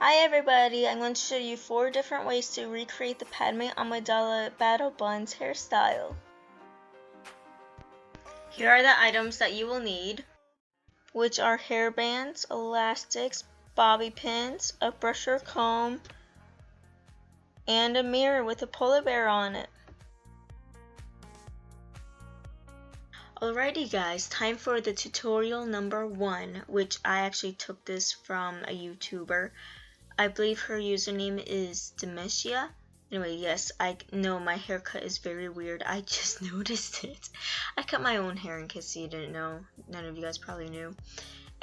Hi everybody, I'm going to show you 4 different ways to recreate the Padme Amidala Battle Buns hairstyle. Here are the items that you will need, which are hair bands, elastics, bobby pins, a brush or comb, and a mirror with a polar bear on it. Alrighty guys, time for the tutorial number 1, which I actually took this from a YouTuber. I believe her username is Moriah'a. Anyway, yes, I know my haircut is very weird. I just noticed it. I cut my own hair in case you didn't know. None of you guys probably knew.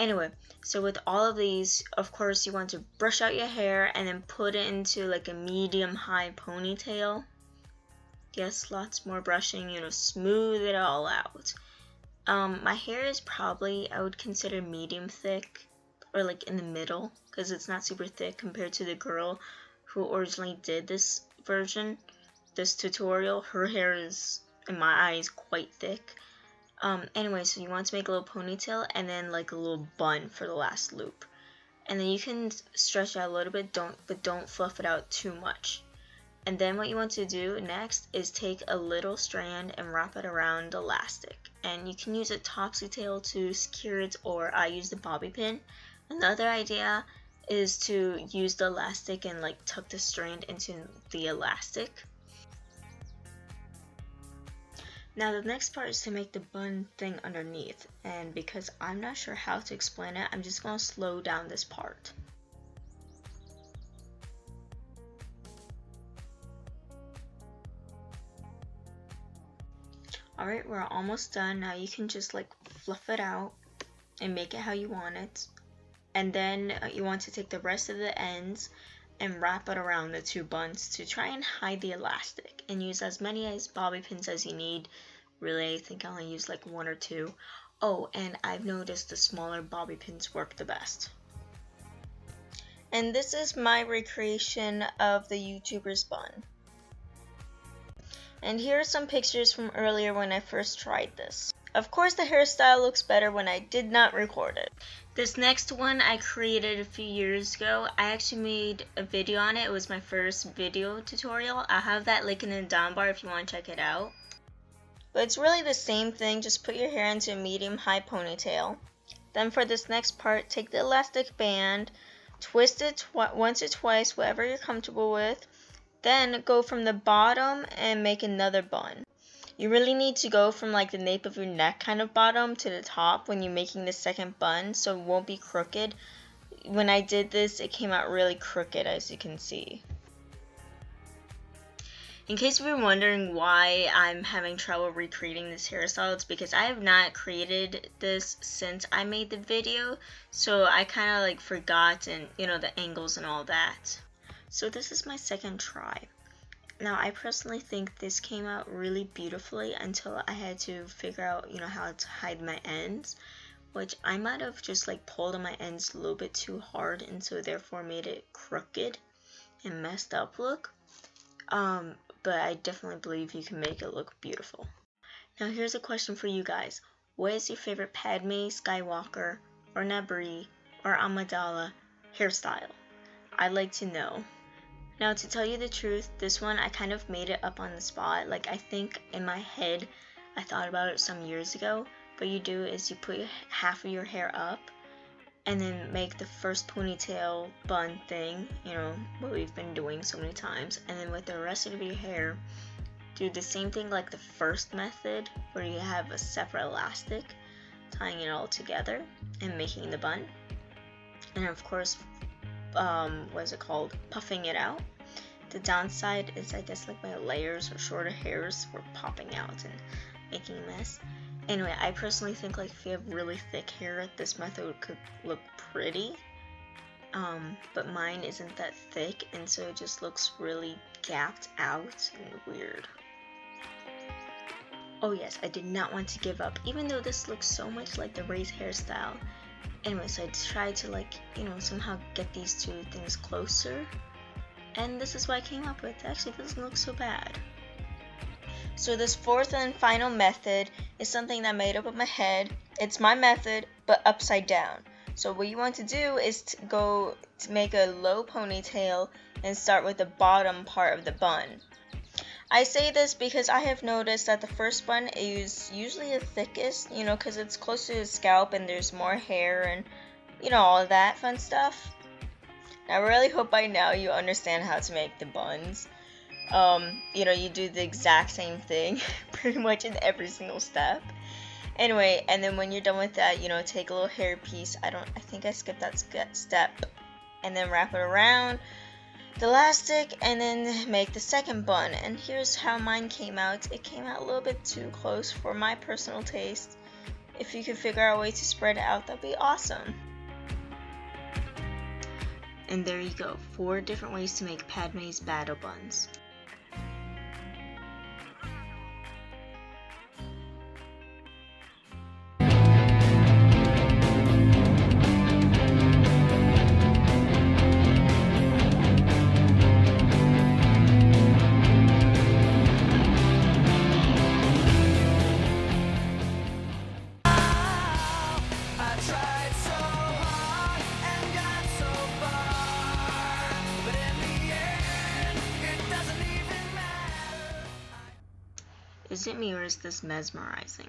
Anyway, so with all of these, of course, you want to brush out your hair and then put it into like a medium-high ponytail. Yes, lots more brushing, smooth it all out. My hair is probably, I would consider medium thick, or like in the middle, because it's not super thick compared to the girl who originally did this version, this tutorial. Her hair is, in my eyes, quite thick. Anyway, so you want to make a little ponytail and then like a little bun for the last loop. And then you can stretch out a little bit, but don't fluff it out too much. And then what you want to do next is take a little strand and wrap it around elastic. And you can use a topsy tail to secure it, or I use the bobby pin. Another idea is to use the elastic and like tuck the strand into the elastic. Now the next part is to make the bun thing underneath, and because I'm not sure how to explain it, I'm just going to slow down this part. Alright, we're almost done. Now you can just like fluff it out and make it how you want it. And then you want to take the rest of the ends and wrap it around the 2 buns to try and hide the elastic, and use as many bobby pins as you need. Really, I think I only use like 1 or 2. Oh, and I've noticed the smaller bobby pins work the best. And this is my recreation of the YouTuber's bun. And here are some pictures from earlier when I first tried this. Of course the hairstyle looks better when I did not record it. This next one I created a few years ago. I actually made a video on it. It was my first video tutorial. I'll have that link in the down bar if you want to check it out. But it's really the same thing, just put your hair into a medium-high ponytail. Then for this next part, take the elastic band, twist it once or twice, whatever you're comfortable with. Then go from the bottom and make another bun. You really need to go from like the nape of your neck kind of bottom to the top when you're making the second bun, so it won't be crooked. When I did this, it came out really crooked, as you can see. In case you were wondering why I'm having trouble recreating this hairstyle, it's because I have not created this since I made the video, so I kind of like forgot, and the angles and all that. So this is my second try. Now I personally think this came out really beautifully until I had to figure out how to hide my ends, which I might have just like pulled on my ends a little bit too hard, and so therefore made it crooked and messed up look. But I definitely believe you can make it look beautiful. Now here's a question for you guys. What is your favorite Padme, Skywalker, or Nabri, or Amidala hairstyle? I'd like to know. Now to tell you the truth, this one I kind of made it up on the spot. Like I think in my head I thought about it some years ago. What you do is you put half of your hair up and then make the first ponytail bun thing, what we've been doing so many times, and then with the rest of your hair do the same thing like the first method, where you have a separate elastic tying it all together and making the bun, and of course puffing it out. The downside is I guess like my layers or shorter hairs were popping out and making a mess. Anyway, I personally think like if you have really thick hair, this method could look pretty, but mine isn't that thick, and so it just looks really gapped out and weird. Oh yes, I did not want to give up, even though this looks so much like the Ray's hairstyle. Anyway, so I tried to like, somehow get these 2 things closer, and this is what I came up with. Actually, it doesn't look so bad. So this 4th and final method is something that I made up in my head. It's my method, but upside down. So what you want to do is to go to make a low ponytail and start with the bottom part of the bun. I say this because I have noticed that the first bun is usually the thickest, you know, because it's close to the scalp and there's more hair and, you know, all of that fun stuff. I really hope by now you understand how to make the buns. You know, you do the exact same thing pretty much in every single step. Anyway, and then when you're done with that, you know, take a little hair piece. I think I skipped that step. And then wrap it around the elastic and then make the second bun. And here's how mine came out. It came out a little bit too close for my personal taste. If you could figure out a way to spread it out, that'd be awesome. And there you go, 4 different ways to make Padme's battle buns. Is it me or is this mesmerizing?